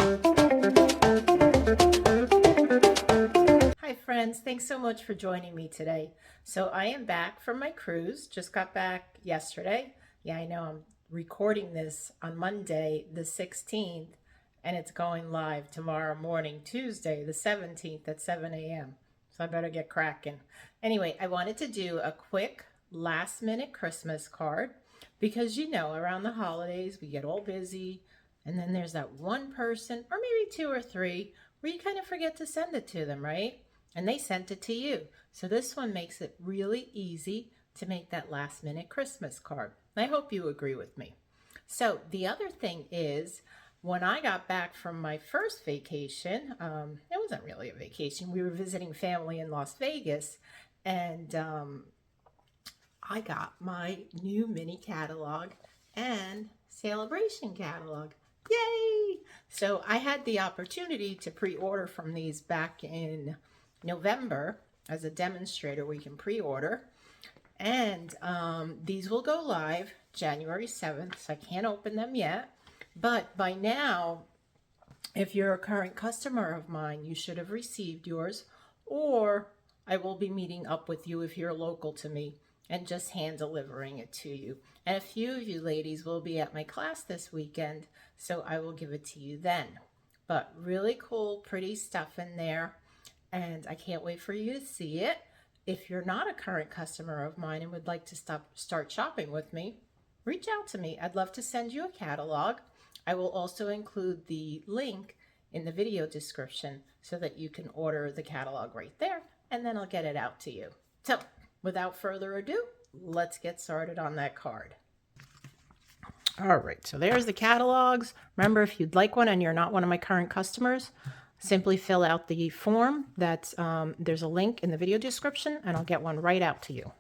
Hi friends, thanks so much for joining me today. So I am back from my cruise, just got back yesterday. Yeah, I know I'm recording this on Monday the 16th and it's going live tomorrow morning, Tuesday the 17th at 7 a.m. So I better get cracking. Anyway, I wanted to do a quick last minute Christmas card because around the holidays we get all busy and then there's that one person or maybe two or three where you kind of forget to send it to them, right? And they sent it to you. So this one makes it really easy to make that last minute Christmas card. I hope you agree with me. So the other thing is, when I got back from my first vacation, it wasn't really a vacation. We were visiting family in Las Vegas, and I got my new mini catalog and celebration catalog. Yay! So I had the opportunity to pre-order from these back in November as a demonstrator. We can pre-order, and these will go live January 7th, so I can't open them yet, but by now, if you're a current customer of mine, you should have received yours, or I will be meeting up with you if you're local to me and just hand delivering it to you. And a few of you ladies will be at my class this weekend, so I will give it to you then. But really cool, pretty stuff in there, and I can't wait for you to see it. If you're not a current customer of mine and would like to start shopping with me, reach out to me. I'd love to send you a catalog. I will also include the link in the video description so that you can order the catalog right there, and then I'll get it out to you. So without further ado, let's get started on that card. All right, so there's the catalogs. Remember, if you'd like one and you're not one of my current customers, simply fill out the form. There's a link in the video description, and I'll get one right out to you.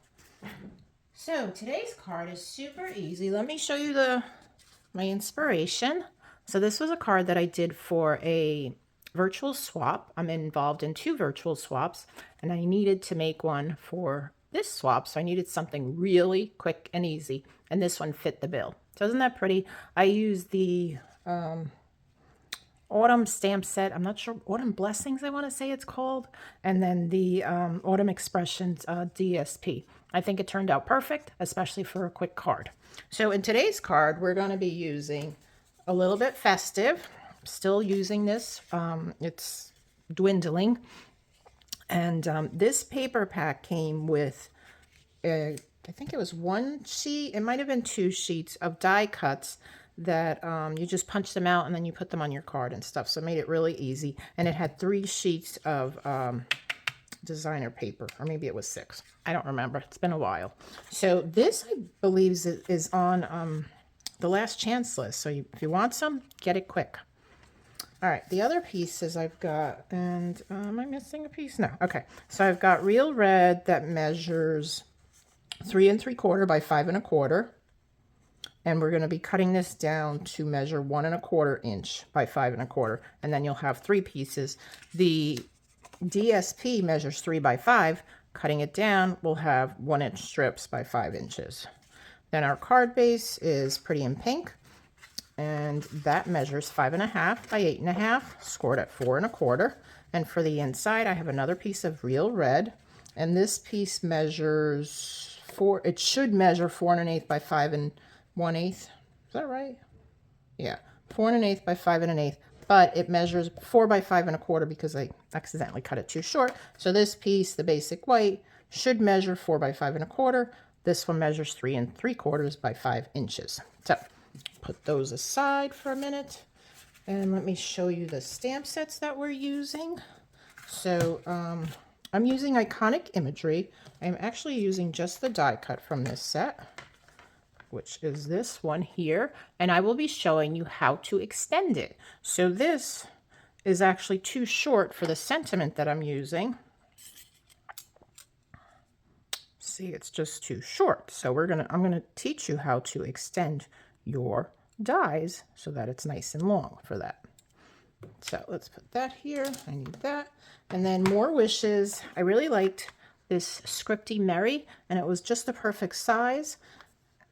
So today's card is super easy. Let me show you my inspiration. So this was a card that I did for a virtual swap. I'm involved in 2 virtual swaps, and I needed to make one for this swap, so I needed something really quick and easy, and this one fit the bill. So isn't that pretty? I used the autumn stamp set. I'm not sure, Autumn Blessings, I want to say it's called, and then the Autumn Expressions DSP. I think it turned out perfect, especially for a quick card. So in today's card, we're going to be using a little bit festive. Still using this. It's dwindling. And this paper pack came with, I think it was 1 sheet. It might have been 2 sheets of die cuts that you just punch them out and then you put them on your card and stuff. So it made it really easy. And it had 3 sheets of designer paper, or maybe it was 6. I don't remember. It's been a while. So this, I believe, is on the last chance list. So if you want some, get it quick. All right, the other pieces I've got, and am I missing a piece? No. Okay, so I've got real red that measures 3 3/4 by 5 1/4. And we're going to be cutting this down to measure 1 1/4 inch by 5 1/4. And then you'll have 3 pieces. The DSP measures 3 by 5. Cutting it down, we'll have 1 inch strips by 5 inches. Then our card base is Pretty in Pink, and that measures 5 1/2 by 8 1/2, scored at 4 1/4. And for the inside, I have another piece of real red, and this piece measures it should measure 4 1/8 by 5 1/8. Is that right? Yeah, 4 1/8 by 5 1/8. But it measures 4 by 5 1/4 because I accidentally cut it too short. So this piece, the basic white, should measure 4 by 5 1/4. This one measures 3 3/4 by 5 inches. So put those aside for a minute, and let me show you the stamp sets that we're using. So I'm using Iconic Imagery. I'm actually using just the die cut from this set, which is this one here, and I will be showing you how to extend it. So this is actually too short for the sentiment that I'm using. See, it's just too short. So I'm gonna teach you how to extend your dies so that it's nice and long for that. So let's put that here. I need that. And then more wishes. I really liked this Scripty Merry, and it was just the perfect size.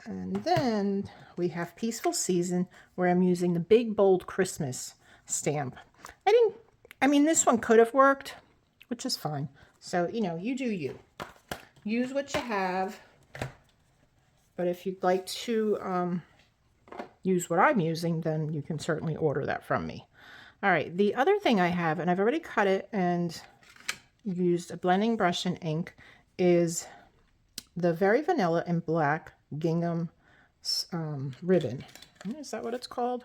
And then we have Peaceful Season, where I'm using the Big Bold Christmas stamp. I mean, this one could have worked, which is fine. So, you know, you do you. Use what you have. But if you'd like to use what I'm using, then you can certainly order that from me. All right, the other thing I have, and I've already cut it and used a blending brush and ink, is the Very Vanilla in Black Gingham ribbon. Is that what it's called?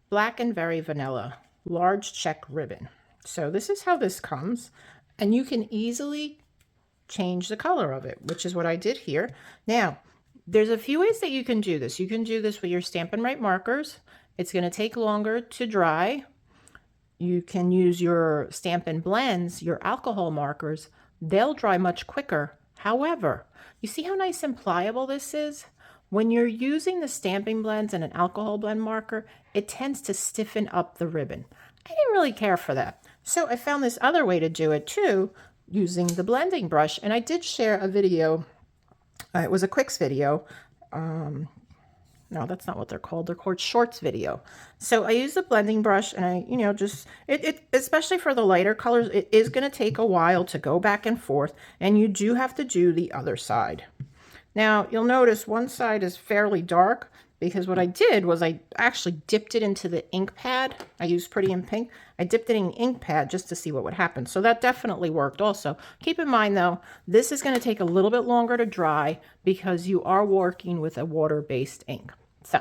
Black and Very Vanilla large check ribbon. So this is how this comes, and you can easily change the color of it, which is what I did here. Now, there's a few ways that you can do this. You can do this with your Stampin' Write markers. It's going to take longer to dry. You can use your Stampin' Blends, your alcohol markers. They'll dry much quicker. However, you see how nice and pliable this is? When you're using the Stampin' Blends and an alcohol blend marker, it tends to stiffen up the ribbon. I didn't really care for that. So I found this other way to do it too, using the blending brush. And I did share a video. It was a quicks video. No, that's not what they're called. They're called shorts video. So I use the blending brush, and I, you know, just, especially for the lighter colors, it is going to take a while to go back and forth, and you do have to do the other side. Now, you'll notice one side is fairly dark, because what I did was I actually dipped it into the ink pad. I used Pretty in Pink. I dipped it in the ink pad just to see what would happen. So that definitely worked also. Keep in mind though, this is going to take a little bit longer to dry because you are working with a water-based ink. So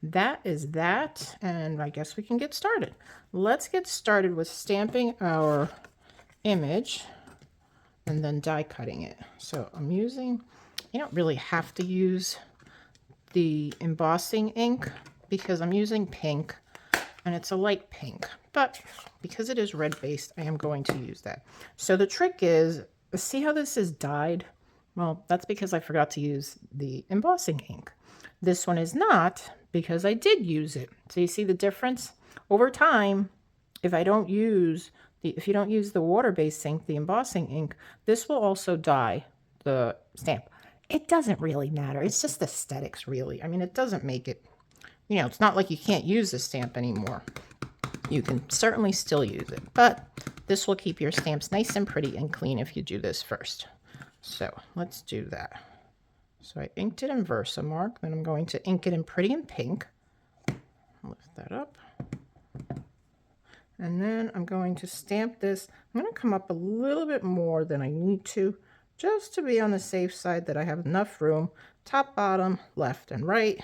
that is that, and I guess we can get started. Let's get started with stamping our image and then die cutting it. So I'm using, you don't really have to use the embossing ink because I'm using pink and it's a light pink, but because it is red based, I am going to use that. So the trick is, see how this is dyed? Well, that's because I forgot to use the embossing ink. This one is not, because I did use it. So you see the difference? Over time, if you don't use the water-based ink, the embossing ink, this will also dye the stamp. It doesn't really matter. It's just aesthetics, really. I mean, it doesn't make it, you know, it's not like you can't use the stamp anymore. You can certainly still use it, but this will keep your stamps nice and pretty and clean if you do this first. So let's do that. So I inked it in Versamark, then I'm going to ink it in Pretty in Pink. Lift that up. And then I'm going to stamp this. I'm going to come up a little bit more than I need to, just to be on the safe side that I have enough room, top, bottom, left, and right.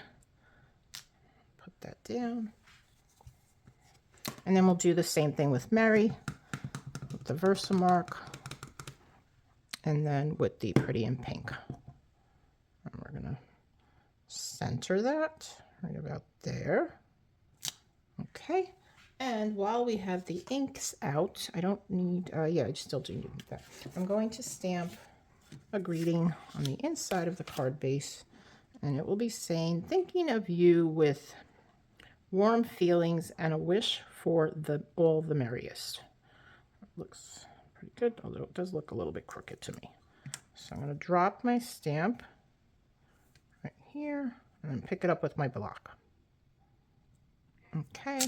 Put that down. And then we'll do the same thing with Mary, with the Versamark, and then with the Pretty in Pink. And we're going to center that right about there. Okay. And while we have the inks out, I don't need, yeah, I still do need that. I'm going to stamp a greeting on the inside of the card base, and it will be saying, thinking of you with warm feelings and a wish for all the merriest. It looks pretty good, although it does look a little bit crooked to me. So I'm going to drop my stamp right here and then pick it up with my block. Okay,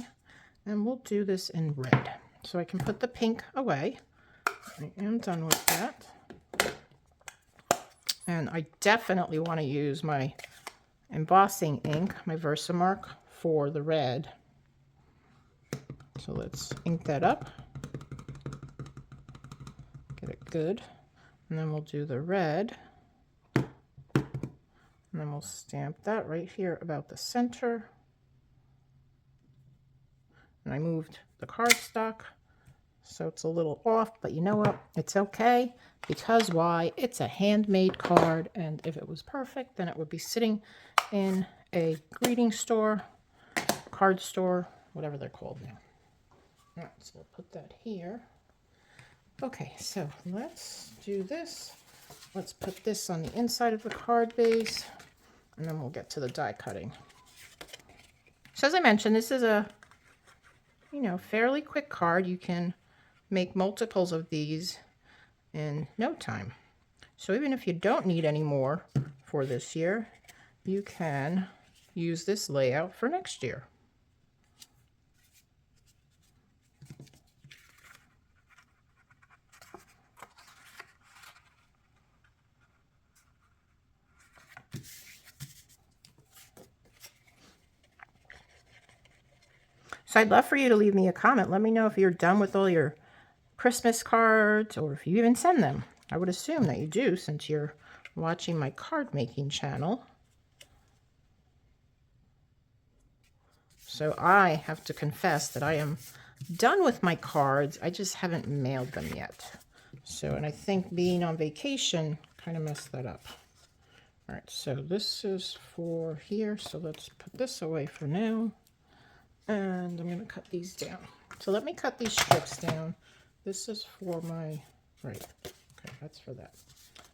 and we'll do this in red. So I can put the pink away. I am done with that. And I definitely want to use my embossing ink, my Versamark, for the red. So let's ink that up. Get it good. And then we'll do the red. And then we'll stamp that right here about the center. And I moved the cardstock, so it's a little off, but you know what? It's okay, because why? It's a handmade card, and if it was perfect, then it would be sitting in a greeting store, card store, whatever they're called now. All right, so we'll put that here. Okay, so let's do this. Let's put this on the inside of the card base, and then we'll get to the die cutting. So as I mentioned, this is a fairly quick card. You can make multiples of these in no time. So even if you don't need any more for this year, you can use this layout for next year. So I'd love for you to leave me a comment. Let me know if you're done with all your Christmas cards or if you even send them. I would assume that you do since you're watching my card making channel. So I have to confess that I am done with my cards. I just haven't mailed them yet. So, and I think being on vacation kind of messed that up. All right, so this is for here. So let's put this away for now. And I'm going to cut these down. So let me cut these strips down. This is for my, right, okay, that's for that.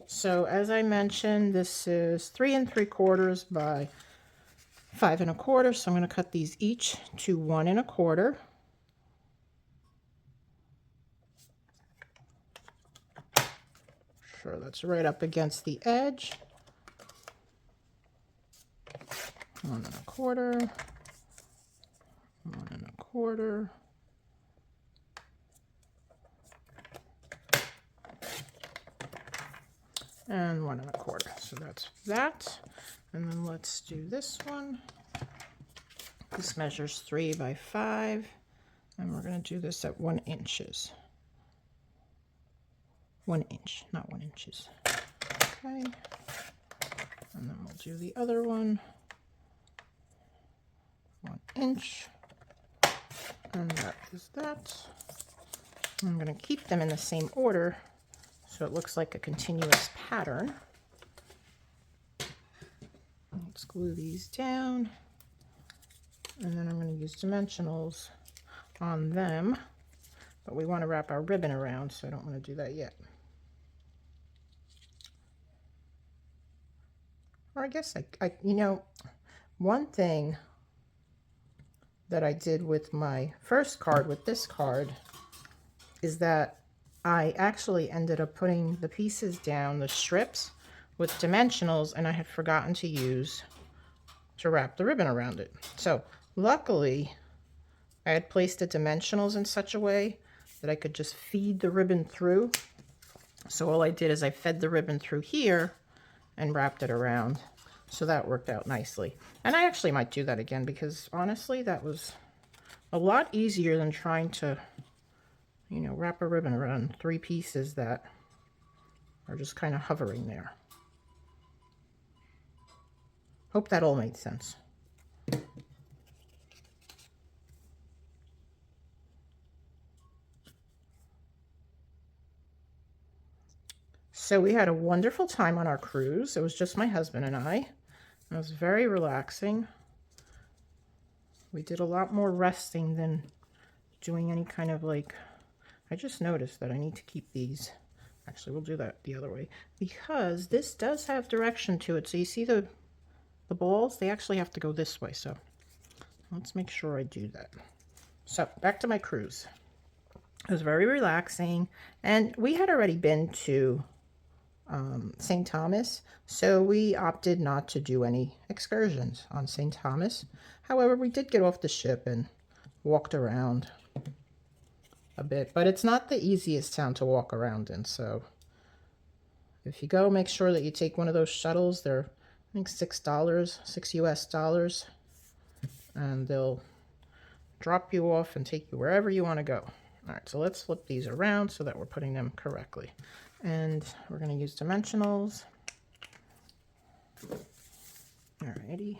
So as I mentioned, this is 3 3/4 by 5 1/4. So I'm going to cut these each to 1 1/4. Sure, that's right up against the edge. 1 1/4. 1 1/4. And 1 1/4. So that's that. And then let's do this one. This measures 3 by 5. And we're going to do this at 1 inches. 1 inch, not 1 inches. Okay. And then we'll do the other one. 1 inch. And that is that. I'm going to keep them in the same order so it looks like a continuous pattern. Let's glue these down. And then I'm going to use dimensionals on them. But we want to wrap our ribbon around, so I don't want to do that yet. Or I guess I you know, one thing that I did with my first card, with this card, is that I actually ended up putting the pieces down, the strips, with dimensionals, and I had forgotten to use to wrap the ribbon around it. So luckily, I had placed the dimensionals in such a way that I could just feed the ribbon through. So all I did is I fed the ribbon through here and wrapped it around. So that worked out nicely. And I actually might do that again because honestly, that was a lot easier than trying to, you know, wrap a ribbon around 3 pieces that are just kind of hovering there. Hope that all made sense. So we had a wonderful time on our cruise. It was just my husband and I. It was very relaxing. We did a lot more resting than doing any kind of like, I just noticed that I need to keep these. Actually, we'll do that the other way because this does have direction to it. So you see the balls, they actually have to go this way. So let's make sure I do that. So back to my cruise. It was very relaxing. And we had already been to St. Thomas, so we opted not to do any excursions on St. Thomas. However, we did get off the ship and walked around a bit, but it's not the easiest town to walk around in, so if you go, make sure that you take one of those shuttles. They're, I think, $6, $6 US, and they'll drop you off and take you wherever you want to go. All right, so let's flip these around so that we're putting them correctly. And we're going to use dimensionals. Alrighty.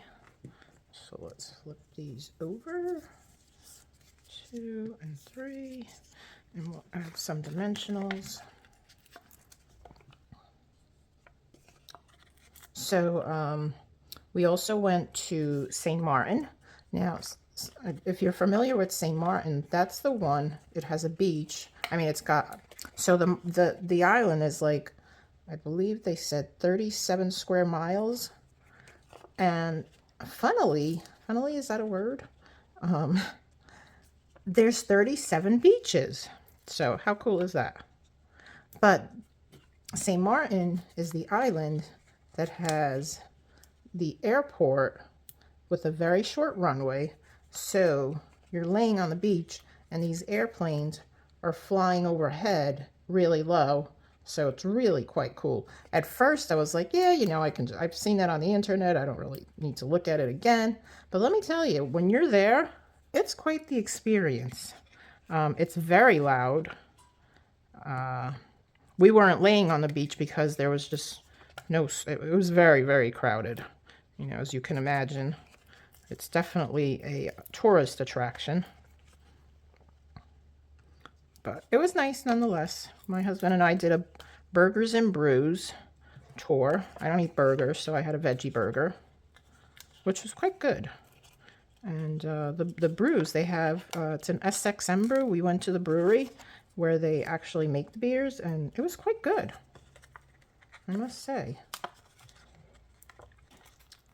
So let's flip these over. 2 and 3. And we'll add some dimensionals. So we also went to St. Martin. Now, if you're familiar with St. Martin, that's the one. It has a beach. I mean, it's got, so the island is like, I believe they said 37 square miles. And funnily, is that a word? There's 37 beaches. So how cool is that? But St. Martin is the island that has the airport with a very short runway. So you're laying on the beach and these airplanes are flying overhead really low. So it's really quite cool. At first I was like, yeah, you know, I've seen that on the internet. I don't really need to look at it again. But let me tell you, when you're there, it's quite the experience. It's very loud. We weren't laying on the beach because there was just no, it was very, very crowded. You know, as you can imagine, it's definitely a tourist attraction. But it was nice nonetheless. My husband and I did a burgers and brews tour. I don't eat burgers, so I had a veggie burger, which was quite good. And the brews they have, it's an SXM brew. We went to the brewery where they actually make the beers, and it was quite good, I must say.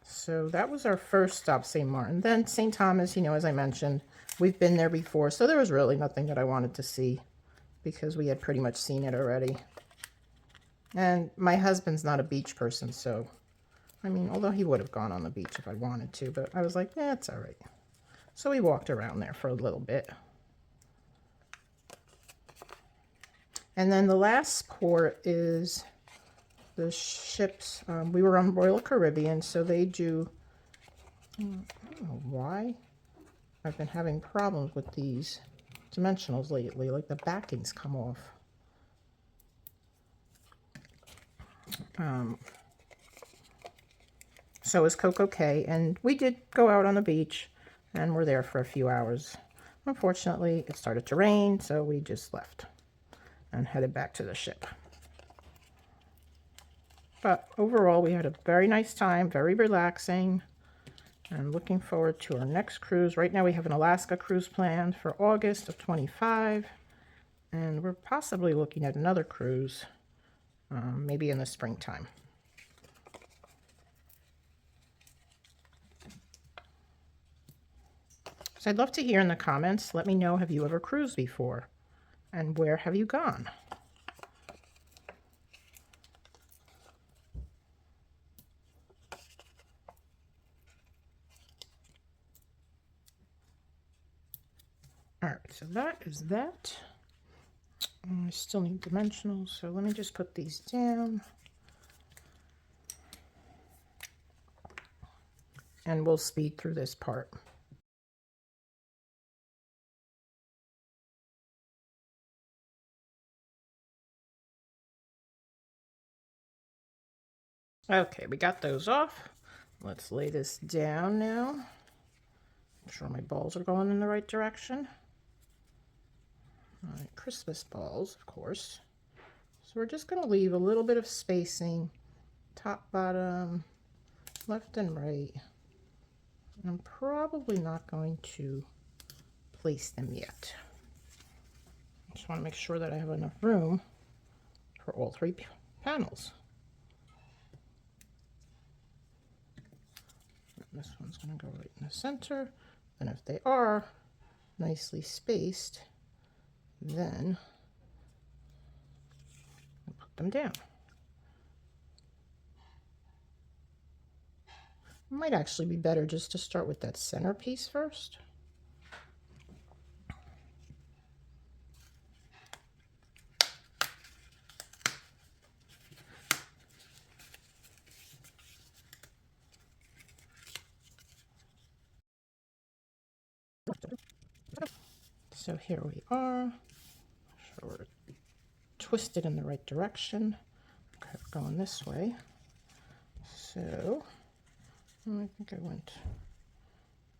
So that was our first stop, St. Martin. Then St. Thomas, you know, as I mentioned, we've been there before, so there was really nothing that I wanted to see because we had pretty much seen it already. And my husband's not a beach person, so, I mean, although he would have gone on the beach if I wanted to, but I was like, yeah, it's all right. So we walked around there for a little bit. And then the last port is the ships. We were on Royal Caribbean, so they do, I don't know why I've been having problems with these dimensionals lately, like the backings come off. So is Coco Cay, and we did go out on the beach and we're there for a few hours. Unfortunately, it started to rain, so we just left and headed back to the ship. But overall, we had a very nice time, very relaxing, and looking forward to our next cruise. Right now we have an Alaska cruise planned for August of 25, and we're possibly looking at another cruise, maybe in the springtime. So I'd love to hear in the comments, let me know, have you ever cruised before? And where have you gone? All right, so that is that. I still need dimensionals, so let me just put these down. And we'll speed through this part. Okay, we got those off. Let's lay this down now. Make sure my balls are going in the right direction. All right, Christmas balls, of course. So we're just going to leave a little bit of spacing, top, bottom, left and right. I'm probably not going to place them yet. I just want to make sure that I have enough room for all three panels. And this one's going to go right in the center. And if they are nicely spaced, then I'll put them down. It might actually be better just to start with that center piece first. So here we are. Sure we're twisted in the right direction. Okay, we're going this way. So I think I went.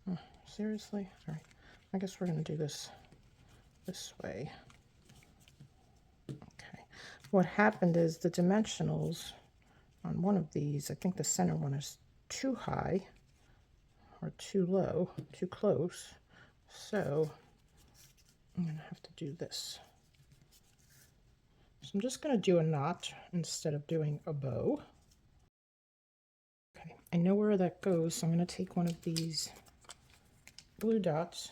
Oh, seriously? All right. I guess we're going to do this way. Okay. What happened is the dimensionals on one of these, I think the center one is too high or too low, too close. So I'm going to have to do this. So I'm just going to do a knot instead of doing a bow. Okay, I know where that goes, so I'm going to take one of these blue dots.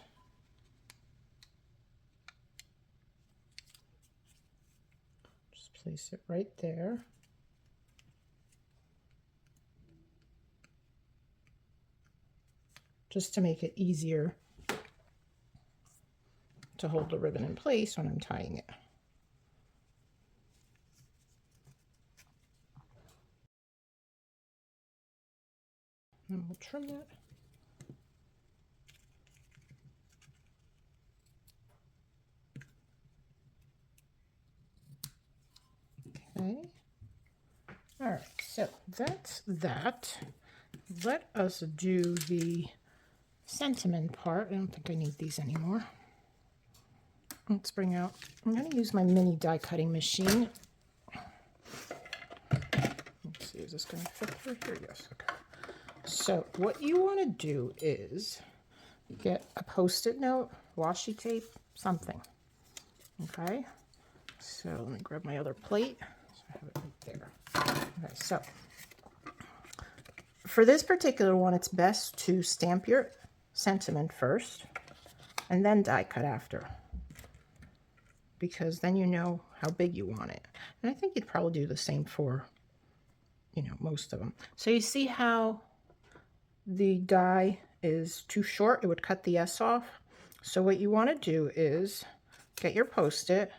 Just place it right there. Just to make it easier to hold the ribbon in place when I'm tying it. And we'll trim that. Okay. All right, so that's that. Let us do the sentiment part. I don't think I need these anymore. Let's bring out, I'm going to use my mini die cutting machine. Let's see, is this going to fit through here? Yes, okay. So what you want to do is get a Post-it note, washi tape, something. Okay, so let me grab my other plate. So I have it right there. Okay, so for this particular one, it's best to stamp your sentiment first and then die cut after, because then you know how big you want it. And I think you'd probably do the same for, you know, most of them. So you see how the die is too short? It would cut the S off. So what you want to do is get your Post-it,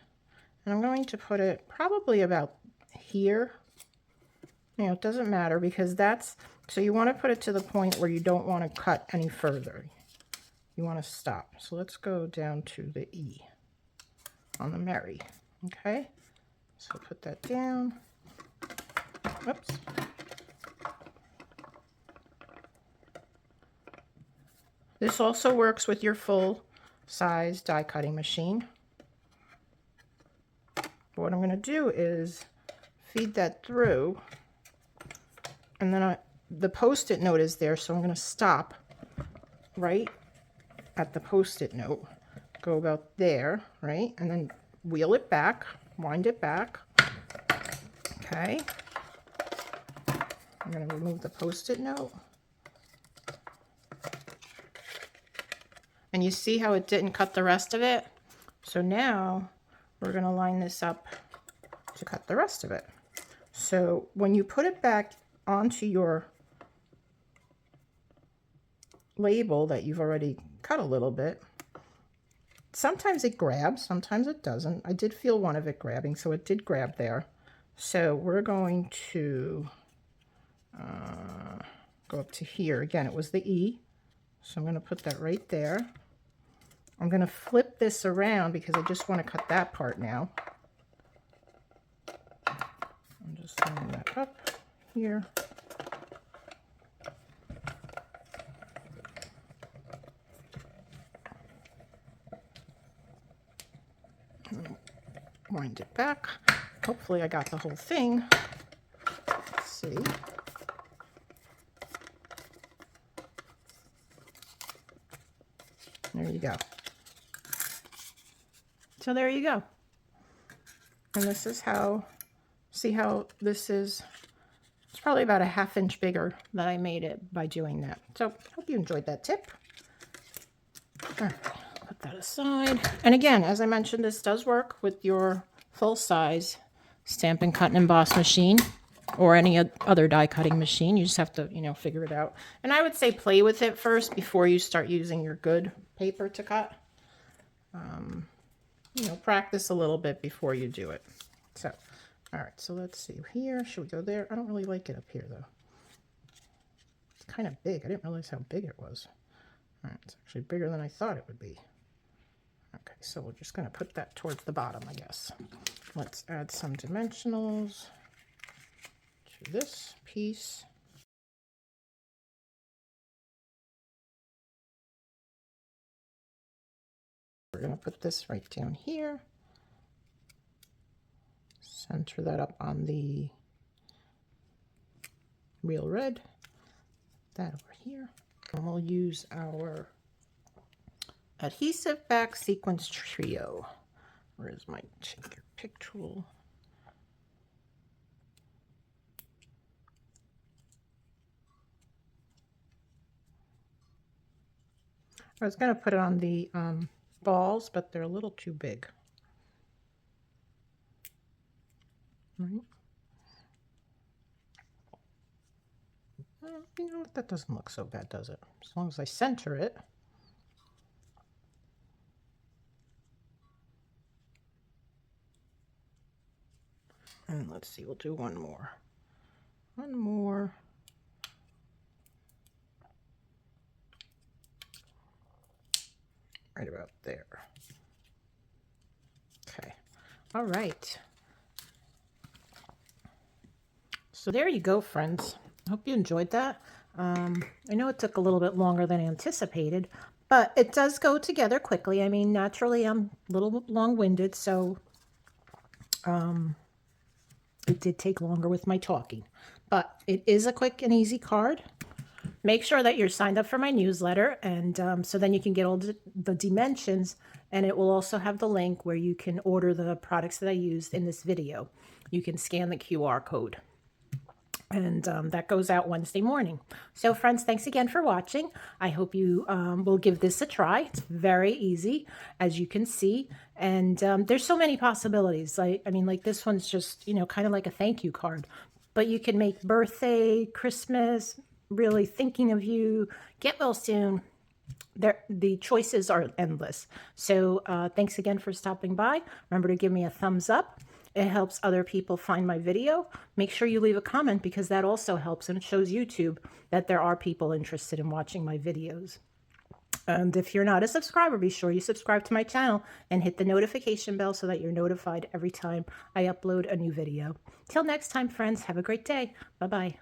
and I'm going to put it probably about here. You know, it doesn't matter because that's, so you want to put it to the point where you don't want to cut any further. You want to stop. So let's go down to the E on the Mary. Okay, so put that down. Oops. This also works with your full size die cutting machine. But what I'm going to do is feed that through, and then the Post-it note is there, so I'm going to stop right at the Post-it note, go about there, right, and then wheel it back, wind it back. Okay, I'm going to remove the Post-it note. And you see how it didn't cut the rest of it? So now we're going to line this up to cut the rest of it. So when you put it back onto your label that you've already cut a little bit, sometimes it grabs, sometimes it doesn't. I did feel one of it grabbing, so it did grab there. So we're going to go up to here. Again, it was the E. So I'm going to put that right there. I'm going to flip this around because I just want to cut that part now. I'm just lining that up here. Wind it back. Hopefully I got the whole thing. Let's see. There you go. So there you go. And this is how, see how this is, it's probably about a ½ inch bigger that I made it by doing that. So hope you enjoyed that tip. All right, put that aside. And again, as I mentioned, this does work with your full size Stampin' Cut and Emboss machine or any other die cutting machine. You just have to, you know, figure it out. And I would say play with it first before you start using your good paper to cut. You know, practice a little bit before you do it. So, all right, so let's see here. Should we go there? I don't really like it up here though. It's kind of big. I didn't realize how big it was. All right, it's actually bigger than I thought it would be. Okay, so we're just going to put that towards the bottom, I guess. Let's add some dimensionals to this piece. We're going to put this right down here. Center that up on the real red. That over here. And we'll use our adhesive back sequence trio. Where's my take your pick tool? I was going to put it on the balls, but they're a little too big. Right. You know what? That doesn't look so bad, does it? As long as I center it. And let's see, we'll do one more. One more. Right about there. Okay. All right. So there you go, friends. I hope you enjoyed that. I know it took a little bit longer than anticipated, but it does go together quickly. I mean, naturally, I'm a little long-winded, so it did take longer with my talking. But it is a quick and easy card. Make sure that you're signed up for my newsletter, and so then you can get all the dimensions, and it will also have the link where you can order the products that I used in this video. You can scan the QR code. And that goes out Wednesday morning. So friends, thanks again for watching. I hope you will give this a try. It's very easy, as you can see. And there's so many possibilities. I mean, like this one's just, you know, kind of like a thank you card. But you can make birthday, Christmas, really thinking of you, get well soon. The choices are endless. So thanks again for stopping by. Remember to give me a thumbs up. It helps other people find my video. Make sure you leave a comment because that also helps, and it shows YouTube that there are people interested in watching my videos. And if you're not a subscriber, be sure you subscribe to my channel and hit the notification bell so that you're notified every time I upload a new video. Till next time, friends, have a great day. Bye-bye.